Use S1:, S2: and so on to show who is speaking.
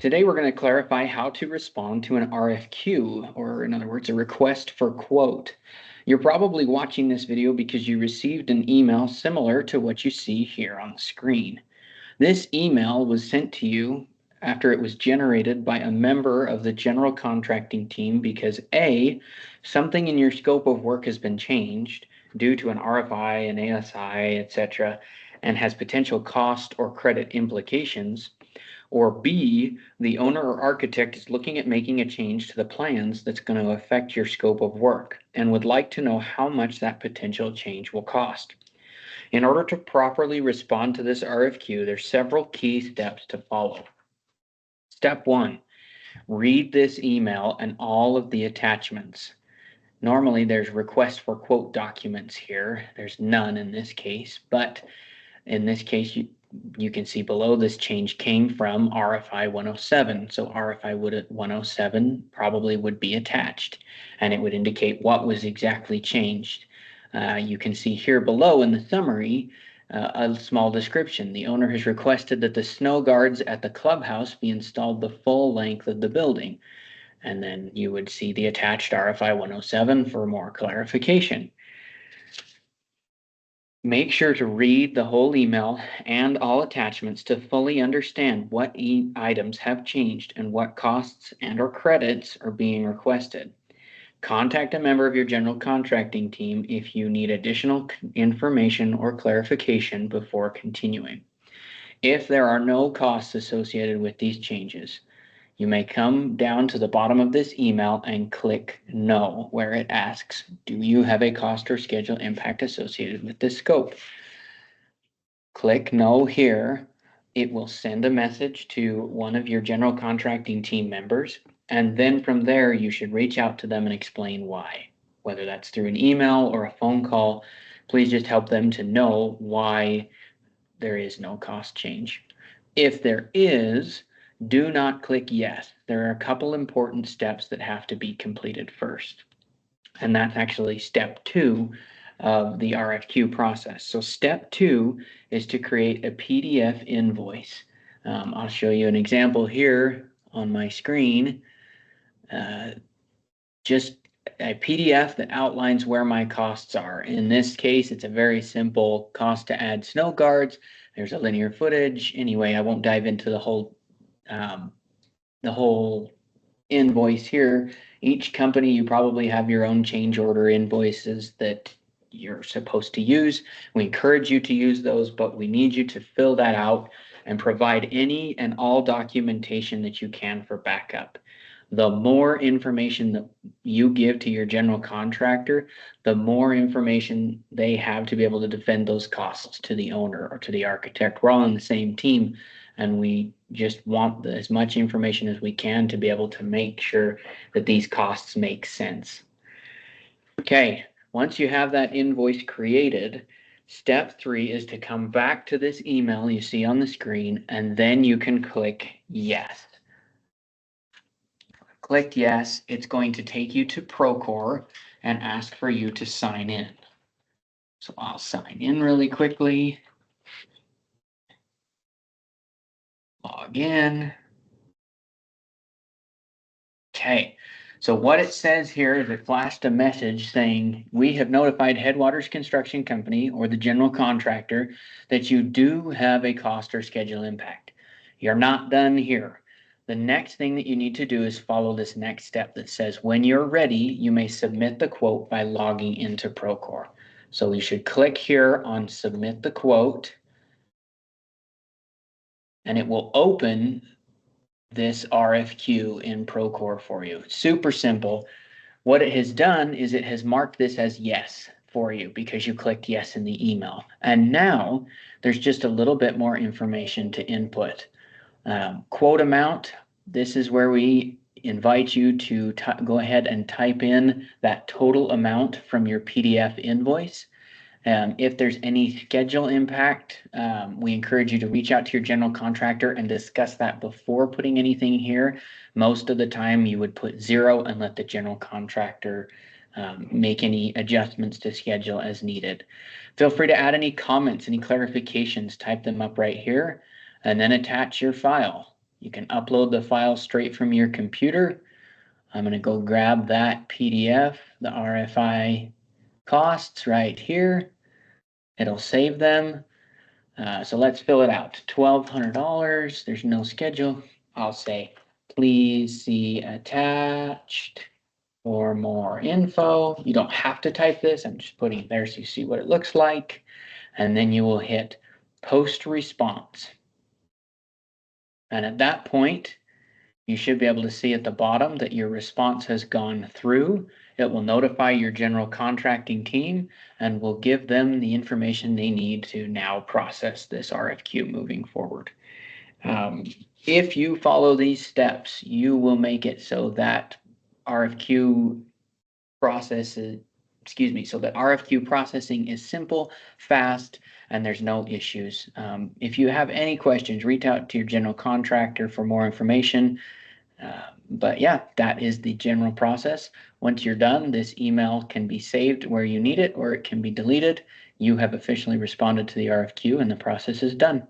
S1: Today we're going to clarify how to respond to an RFQ, or in other words, a request for quote. You're probably watching this video because you received an email similar to what you see here on the screen. This email was sent to you after it was generated by a member of the general contracting team because A, something in your scope of work has been changed due to an RFI, an ASI, etc., and has potential cost or credit implications. Or B, the owner or architect is looking at making a change to the plans that's going to affect your scope of work and would like to know how much that potential change will cost. In order to properly respond to this RFQ, there's several key steps to follow. Step 1, read this email and all of the attachments. Normally there's request for quote documents here. There's none in this case, but in this case, you can see below this change came from RFI 107. So RFI 107 probably would be attached, and it would indicate what was exactly changed. You can see here below in the summary a small description. The owner has requested that the snow guards at the clubhouse be installed the full length of the building. And then you would see the attached RFI 107 for more clarification. Make sure to read the whole email and all attachments to fully understand what items have changed and what costs and/or credits are being requested. Contact a member of your general contracting team if you need additional information or clarification before continuing. If there are no costs associated with these changes, you may come down to the bottom of this email and click No, where it asks, do you have a cost or schedule impact associated with this scope? Click No here. It will send a message to one of your general contracting team members, and then from there you should reach out to them and explain why. Whether that's through an email or a phone call, please just help them to know why there is no cost change. If there is, do not click yes. There are a couple important steps that have to be completed first. And that's actually step 2 of the RFQ process. So step 2 is to create a PDF invoice. I'll show you an example here on my screen. Just a PDF that outlines where my costs are. In this case, it's a very simple cost to add snow guards. There's a linear footage. Anyway, I won't dive into the whole invoice here. Each company, you probably have your own change order invoices that you're supposed to use. We encourage you to use those, but we need you to fill that out and provide any and all documentation that you can for backup. The more information that you give to your general contractor, the more information they have to be able to defend those costs to the owner or to the architect. We're all on the same team, and we just want as much information as we can to be able to make sure that these costs make sense. Okay, once you have that invoice created, step 3 is to come back to this email you see on the screen, and then you can click yes. Click yes, it's going to take you to Procore and ask for you to sign in. So I'll sign in really quickly. Log in. Okay, so what it says here is it flashed a message saying, we have notified Headwaters Construction Company or the general contractor that you do have a cost or schedule impact. You're not done here. The next thing that you need to do is follow this next step that says, when you're ready, you may submit the quote by logging into Procore. So we should click here on submit the quote, and it will open this RFQ in Procore for you. Super simple. What it has done is it has marked this as yes for you because you clicked yes in the email. And now there's just a little bit more information to input. Quote amount, this is where we invite you to go ahead and type in that total amount from your PDF invoice. If there's any schedule impact, we encourage you to reach out to your general contractor and discuss that before putting anything here. Most of the time you would put 0 and let the general contractor make any adjustments to schedule as needed. Feel free to add any comments, any clarifications, type them up right here, and then attach your file. You can upload the file straight from your computer. I'm going to go grab that PDF, the RFI costs right here. It'll save them. So let's fill it out. $1,200. There's no schedule. I'll say, please see attached for more info. You don't have to type this. I'm just putting it there so you see what it looks like. And then you will hit post response. And at that point, you should be able to see at the bottom that your response has gone through. It will notify your general contracting team and will give them the information they need to now process this RFQ moving forward. If you follow these steps, you will make it so that RFQ RFQ processing is simple, fast, and there's no issues. If you have any questions, reach out to your general contractor for more information. But yeah, that is the general process. Once you're done, this email can be saved where you need it, or it can be deleted. You have officially responded to the RFQ and the process is done.